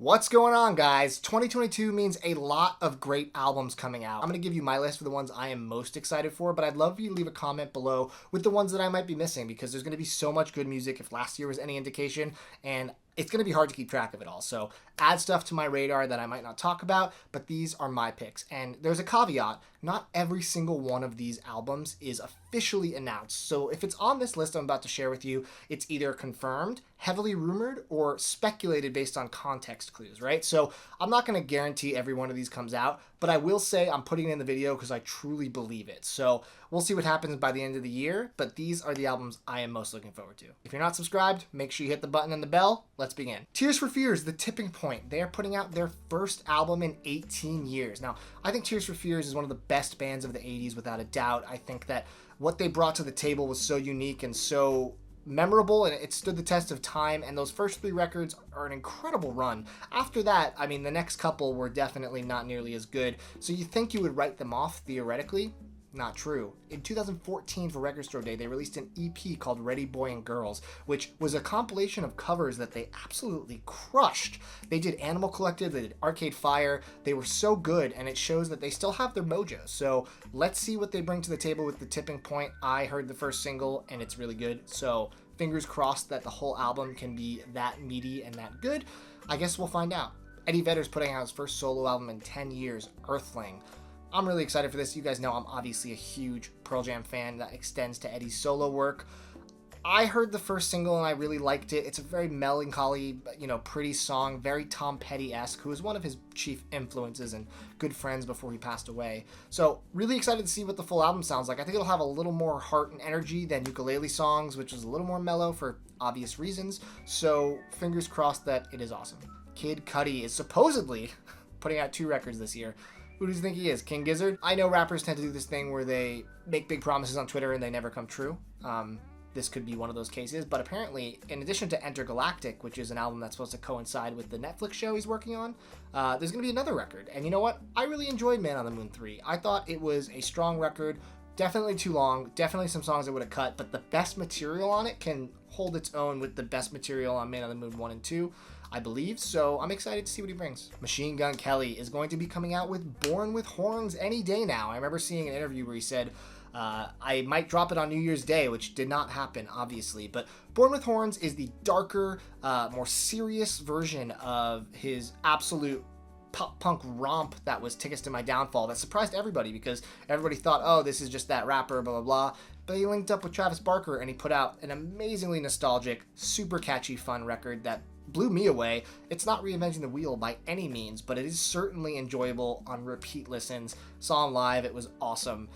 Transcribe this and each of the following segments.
What's going on, guys? 2022 means a lot of great albums coming out. I'm going to give you my list for the ones I am most excited for, but I'd love for you to leave a comment below with the ones that I might be missing, because there's going to be so much good music if last year was any indication, and it's going to be hard to keep track of it all. So add stuff to my radar that I might not talk about, but these are my picks. And there's a caveat. Not every single one of these albums is officially announced. So if it's on this list I'm about to share with you, it's either confirmed, heavily rumored, or speculated based on context clues, right? So I'm not going to guarantee every one of these comes out, but I will say I'm putting it in the video because I truly believe it. So we'll see what happens by the end of the year, but these are the albums I am most looking forward to. If you're not subscribed, make sure you hit the button and the bell. Let's begin. Tears for Fears, The Tipping Point. They are putting out their first album in 18 years. Now, I think Tears for Fears is one of the best bands of the 80s without a doubt. I think that what they brought to the table was so unique and so memorable, and it stood the test of time, and those first three records are an incredible run. After that, I mean, the next couple were definitely not nearly as good, so you think you would write them off theoretically? Not true. In 2014 for Record Store Day, they released an EP called Ready Boy and Girls, which was a compilation of covers that they absolutely crushed. They did Animal Collective, they did Arcade Fire. They were so good, and it shows that they still have their mojo. So let's see what they bring to the table with The Tipping Point. I heard the first single, and it's really good. So fingers crossed that the whole album can be that meaty and that good. I guess we'll find out. Eddie Vedder's putting out his first solo album in 10 years, Earthling. I'm really excited for this. You guys know I'm obviously a huge Pearl Jam fan that extends to Eddie's solo work. I heard the first single and I really liked it. It's a very melancholy, pretty song, very Tom Petty-esque, who was one of his chief influences and good friends before he passed away. So really excited to see what the full album sounds like. I think it'll have a little more heart and energy than Ukulele Songs, which is a little more mellow for obvious reasons. So fingers crossed that it is awesome. Kid Cudi is supposedly putting out 2 records this year. Who does he think he is? King Gizzard? I know rappers tend to do this thing where they make big promises on Twitter and they never come true. This could be one of those cases, but apparently, in addition to Entergalactic, which is an album that's supposed to coincide with the Netflix show he's working on, there's going to be another record. And you know what? I really enjoyed Man on the Moon 3. I thought it was a strong record, definitely too long, definitely some songs I would have cut, but the best material on it can hold its own with the best material on Man on the Moon 1 and 2. I believe, so I'm excited to see what he brings. Machine Gun Kelly is going to be coming out with Born with Horns any day now. I remember seeing an interview where he said, I might drop it on New Year's Day, which did not happen, obviously. But Born with Horns is the darker, more serious version of his absolute pop-punk romp that was Tickets to My Downfall that surprised everybody because everybody thought, oh, this is just that rapper, blah, blah, blah. But he linked up with Travis Barker and he put out an amazingly nostalgic, super catchy, fun record that blew me away. It's not reinventing the wheel by any means, but it is certainly enjoyable on repeat listens. Saw him live, it was awesome.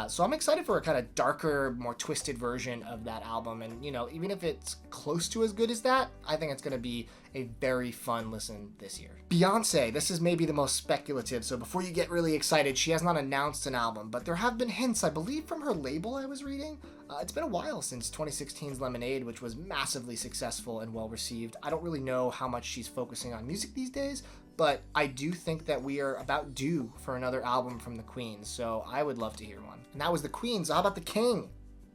So I'm excited for a kind of darker, more twisted version of that album. And, even if it's close to as good as that, I think it's going to be a very fun listen this year. Beyonce, this is maybe the most speculative, so before you get really excited, she has not announced an album, but there have been hints, I believe, from her label I was reading. It's been a while since 2016's Lemonade, which was massively successful and well-received. I don't really know how much she's focusing on music these days, but I do think that we are about due for another album from the Queen, so I would love to hear one. And that was the Queen, so how about the King?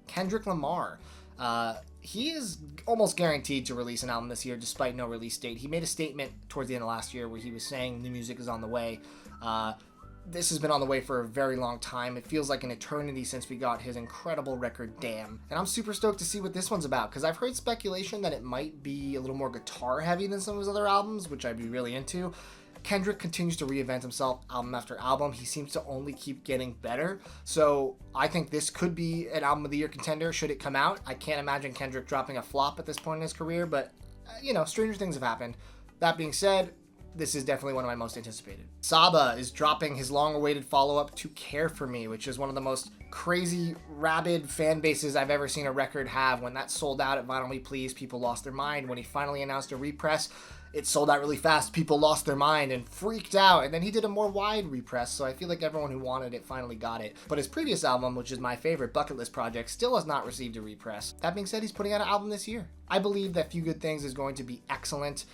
Kendrick Lamar. He is almost guaranteed to release an album this year despite no release date. He made a statement towards the end of last year where he was saying new music is on the way. This has been on the way for a very long time. It feels like an eternity since we got his incredible record, Damn. And I'm super stoked to see what this one's about, because I've heard speculation that it might be a little more guitar heavy than some of his other albums, which I'd be really into. Kendrick continues to reinvent himself album after album. He seems to only keep getting better. So I think this could be an album of the year contender should it come out. I can't imagine Kendrick dropping a flop at this point in his career, but stranger things have happened. That being said, this is definitely one of my most anticipated. Saba is dropping his long-awaited follow-up to Care For Me, which is one of the most crazy, rabid fan bases I've ever seen a record have. When that sold out at Vinyl Me Please, people lost their mind. When he finally announced a repress, it sold out really fast. People lost their mind and freaked out. And then he did a more wide repress, so I feel like everyone who wanted it finally got it. But his previous album, which is my favorite, Bucket List Project, still has not received a repress. That being said, he's putting out an album this year. I believe that Few Good Things is going to be excellent.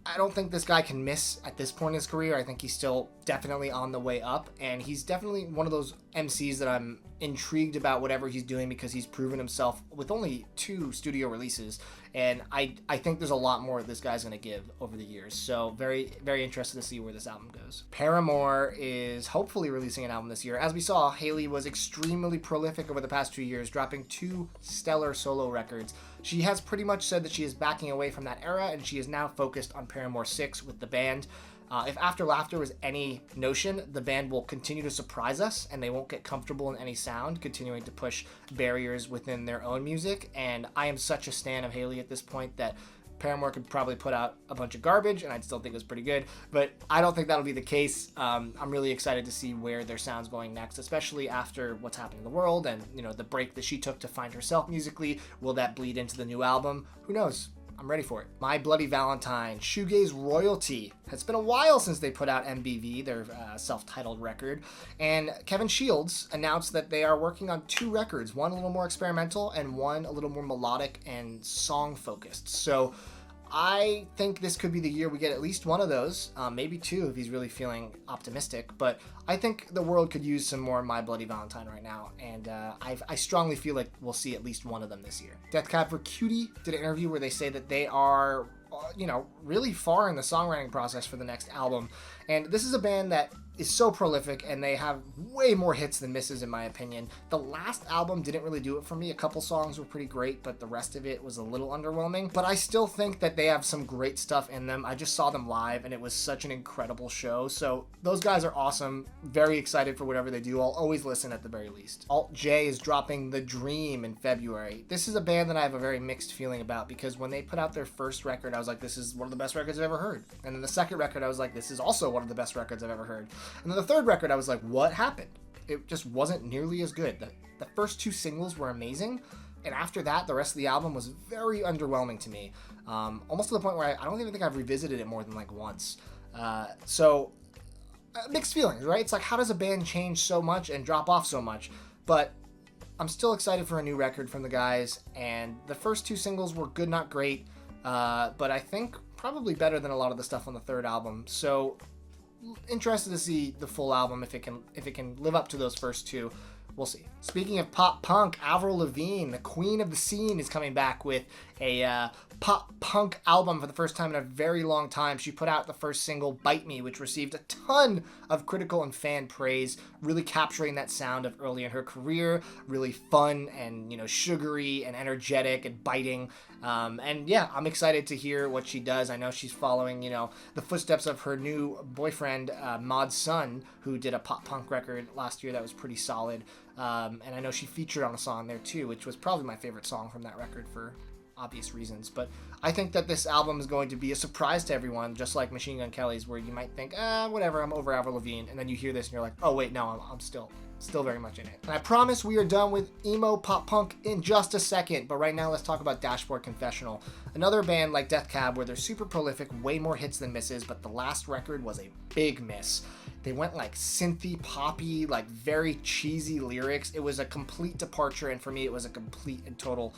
I don't think this guy can miss at this point in his career. I think he's still definitely on the way up, and he's definitely one of those MCs that I'm intrigued about whatever he's doing because he's proven himself with only 2 studio releases and I think there's a lot more this guy's going to give over the years. So very, very interested to see where this album goes. Paramore is hopefully releasing an album this year. As we saw, Hayley was extremely prolific over the past 2 years, dropping 2 stellar solo records. She has pretty much said that she is backing away from that era, and she is now focused on Paramore 6 with the band. If After Laughter was any notion, the band will continue to surprise us, and they won't get comfortable in any sound, continuing to push barriers within their own music. And I am such a stan of Hayley at this point that Paramore could probably put out a bunch of garbage, and I'd still think it was pretty good. But I don't think that'll be the case. I'm really excited to see where their sound's going next, especially after what's happening in the world and, you know, the break that she took to find herself musically. Will that bleed into the new album? Who knows? I'm ready for it. My Bloody Valentine, shoegaze royalty. It's been a while since they put out MBV, their self-titled record, and Kevin Shields announced that they are working on 2 records, one a little more experimental and one a little more melodic and song-focused. So I think this could be the year we get at least one of those, maybe 2 if he's really feeling optimistic, but I think the world could use some more My Bloody Valentine right now, and I strongly feel like we'll see at least one of them this year. Death Cab for Cutie did an interview where they say that they are, really far in the songwriting process for the next album, and this is a band that is so prolific, and they have way more hits than misses, in my opinion. The last album didn't really do it for me. A couple songs were pretty great, but the rest of it was a little underwhelming. But I still think that they have some great stuff in them. I just saw them live, and it was such an incredible show. So those guys are awesome. Very excited for whatever they do. I'll always listen at the very least. Alt J is dropping The Dream in February. This is a band that I have a very mixed feeling about, because when they put out their first record, I was like, this is one of the best records I've ever heard. And then the second record, I was like, this is also one of the best records I've ever heard. And then the third record, I was like, what happened? It just wasn't nearly as good. The first 2 singles were amazing, and after that, the rest of the album was very underwhelming to me. Almost to the point where I don't even think I've revisited it more than like once. So mixed feelings, right? It's like, how does a band change so much and drop off so much? But I'm still excited for a new record from the guys, and the first 2 singles were good, not great, but I think probably better than a lot of the stuff on the third album. So interested to see the full album, if it can live up to those first 2. We'll see. Speaking of pop punk, Avril Lavigne, the queen of the scene, is coming back with a pop punk album for the first time in a very long time. She put out the first single, Bite Me, which received a ton of critical and fan praise, really capturing that sound of early in her career, really fun and, sugary and energetic and biting. And yeah, I'm excited to hear what she does. I know she's following, the footsteps of her new boyfriend, Mod Sun, who did a pop punk record last year that was pretty solid. And I know she featured on a song there too, which was probably my favorite song from that record for obvious reasons. But I think that this album is going to be a surprise to everyone, just like Machine Gun Kelly's, where you might think, whatever, I'm over Avril Lavigne, and then you hear this and you're like, oh wait, no, I'm still very much in it. And I promise we are done with emo pop punk in just a second, but right now let's talk about Dashboard Confessional, another band like Death Cab where they're super prolific, way more hits than misses, but the last record was a big miss. They went like synthy, poppy, like very cheesy lyrics. It was a complete departure, and for me it was a complete and total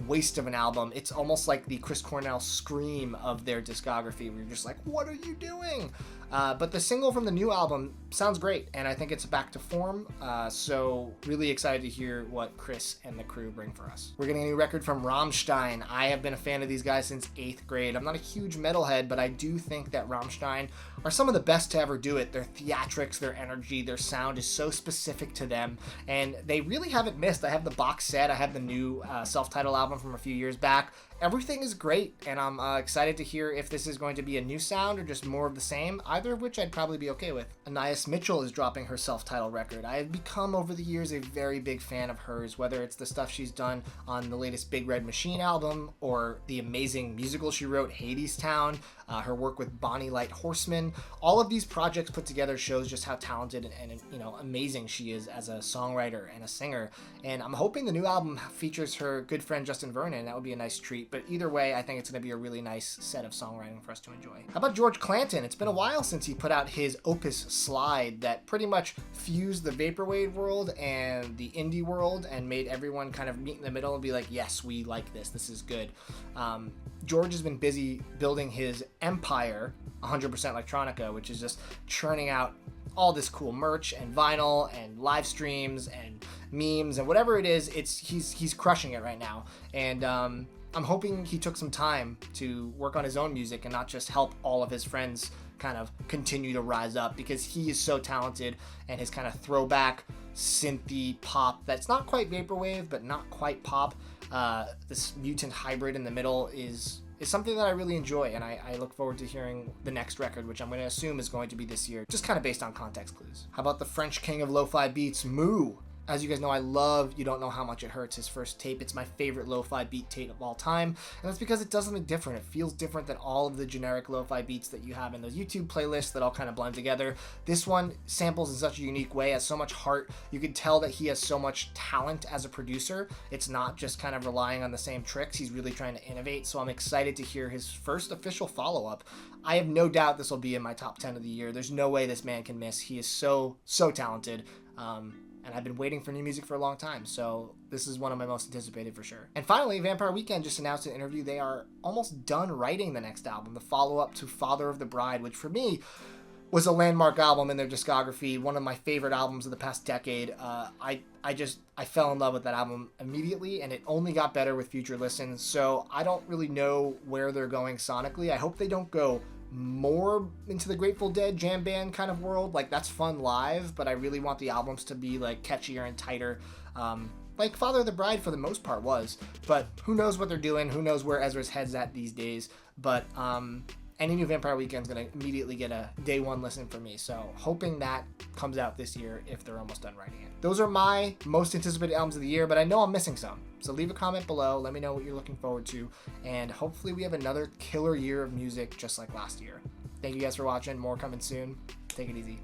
waste of an album. It's almost like the Chris Cornell Scream of their discography, where you're just like, what are you doing? But the single from the new album sounds great, and I think it's back to form, so really excited to hear what Chris and the crew bring for us. We're getting a new record from Rammstein. I have been a fan of these guys since 8th grade. I'm not a huge metalhead, but I do think that Rammstein are some of the best to ever do it. Their theatrics, their energy, their sound is so specific to them, and they really haven't missed. I have the box set, I have the new self-titled album from a few years back. Everything is great, and I'm excited to hear if this is going to be a new sound or just more of the same, either of which I'd probably be okay with. Anais Mitchell is dropping her self-titled record. I have become, over the years, a very big fan of hers, whether it's the stuff she's done on the latest Big Red Machine album, or the amazing musical she wrote, Hadestown, her work with Bonnie Light Horseman. All of these projects put together shows just how talented and amazing she is as a songwriter and a singer, and I'm hoping the new album features her good friend Justin Vernon. That would be a nice treat. But either way, I think it's going to be a really nice set of songwriting for us to enjoy. How about George Clanton? It's been a while since he put out his Opus Slide that pretty much fused the vaporwave world and the indie world and made everyone kind of meet in the middle and be like, yes, we like this. This is good. George has been busy building his empire, 100% Electronica, which is just churning out all this cool merch and vinyl and live streams and memes and whatever it is. He's crushing it right now. And I'm hoping he took some time to work on his own music and not just help all of his friends kind of continue to rise up, because he is so talented, and his kind of throwback synthy pop that's not quite vaporwave but not quite pop, this mutant hybrid in the middle is something that I really enjoy, and I look forward to hearing the next record, which I'm going to assume is going to be this year, just kind of based on context clues. How about the French king of lo-fi beats, Moo? As you guys know, I love You Don't Know How Much It Hurts, his first tape. It's my favorite lo-fi beat tape of all time, and that's because it does something different. It feels different than all of the generic lo-fi beats that you have in those YouTube playlists that all kind of blend together. This one samples in such a unique way, has so much heart. You can tell that he has so much talent as a producer. It's not just kind of relying on the same tricks. He's really trying to innovate, so I'm excited to hear his first official follow-up. I have no doubt this will be in my top 10 of the year. There's no way this man can miss. He is so talented. And I've been waiting for new music for a long time, so this is one of my most anticipated for sure. And finally, Vampire Weekend just announced in an interview they are almost done writing the next album, the follow-up to Father of the Bride, which for me was a landmark album in their discography, one of my favorite albums of the past decade. I fell in love with that album immediately, and it only got better with future listens, so I don't really know where they're going sonically. I hope they don't go more into the Grateful Dead jam band kind of world. Like, that's fun live, but I really want the albums to be like catchier and tighter, like Father of the Bride for the most part was. But who knows what they're doing, who knows where Ezra's head's at these days. But any new Vampire Weekend's gonna immediately get a day one listen for me, so hoping that comes out this year if they're almost done writing it. Those are my most anticipated albums of the year, but I know I'm missing some, so leave a comment below, let me know what you're looking forward to, and hopefully we have another killer year of music just like last year. Thank you guys for watching, more coming soon. Take it easy.